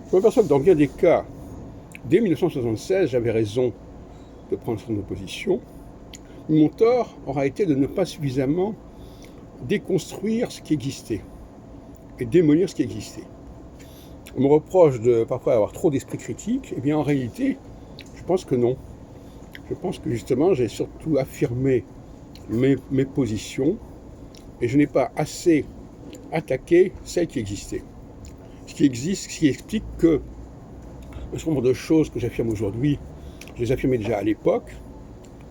Je m'aperçois que dans bien des cas, dès 1976, j'avais raison de prendre son opposition. Mon tort aura été de ne pas suffisamment déconstruire ce qui existait et démolir ce qui existait. On me reproche de parfois avoir trop d'esprit critique. Eh bien, en réalité, je pense que non. Je pense que justement, j'ai surtout affirmé mes positions et je n'ai pas assez attaqué celles qui existaient. Ce qui existe, ce qui explique que un certain nombre de choses que j'affirme aujourd'hui, je les affirmais déjà à l'époque,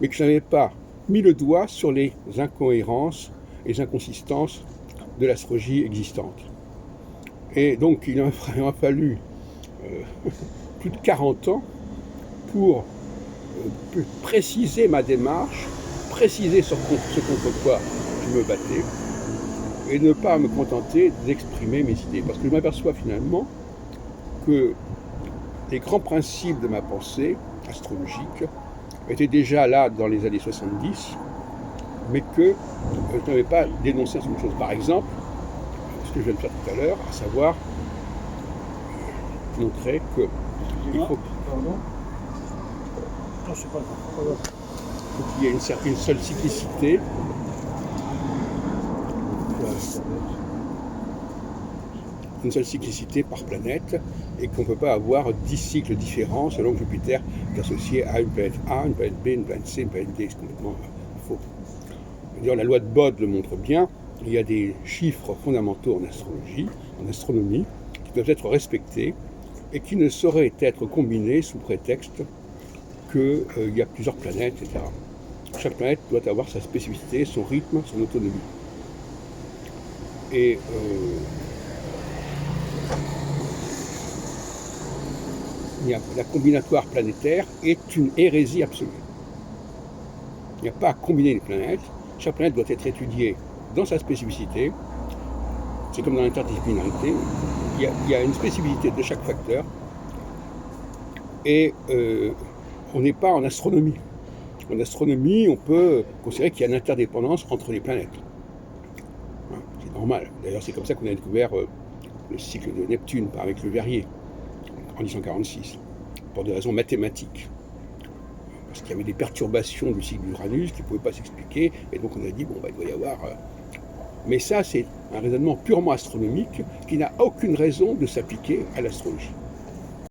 mais que je n'avais pas mis le doigt sur les incohérences et les inconsistances de l'astrologie existante. Et donc il a fallu plus de 40 ans pour préciser ma démarche, préciser ce contre quoi je me battais, et ne pas me contenter d'exprimer mes idées. Parce que je m'aperçois finalement que les grands principes de ma pensée astrologique étaient déjà là dans les années 70, mais que je n'avais pas dénoncé certaines choses. Par exemple, ce que je viens de faire tout à l'heure, à savoir montrer que il faut qu'il y ait une seule cyclicité, par planète, et qu'on ne peut pas avoir 10 cycles différents selon que Jupiter est associé à une planète A, une planète B, une planète C, une planète D. C'est complètement faux. D'ailleurs, la loi de Bode le montre bien. Il y a des chiffres fondamentaux en astrologie, en astronomie, qui doivent être respectés et qui ne sauraient être combinés sous prétexte qu'il y a plusieurs planètes, etc. Chaque planète doit avoir sa spécificité, son rythme, son autonomie. Et la combinatoire planétaire est une hérésie absolue. Il n'y a pas à combiner les planètes. Chaque planète doit être étudiée dans sa spécificité. C'est comme dans l'interdisciplinarité. Il y a une spécificité de chaque facteur. Et on n'est pas en astronomie. En astronomie, on peut considérer qu'il y a une interdépendance entre les planètes. C'est normal. D'ailleurs, c'est comme ça qu'on a découvert le cycle de Neptune avec le Verrier en 1846, pour des raisons mathématiques. Parce qu'il y avait des perturbations du cycle d'Uranus qui ne pouvaient pas s'expliquer, et donc on a dit, il doit y avoir... Mais ça, c'est un raisonnement purement astronomique qui n'a aucune raison de s'appliquer à l'astrologie.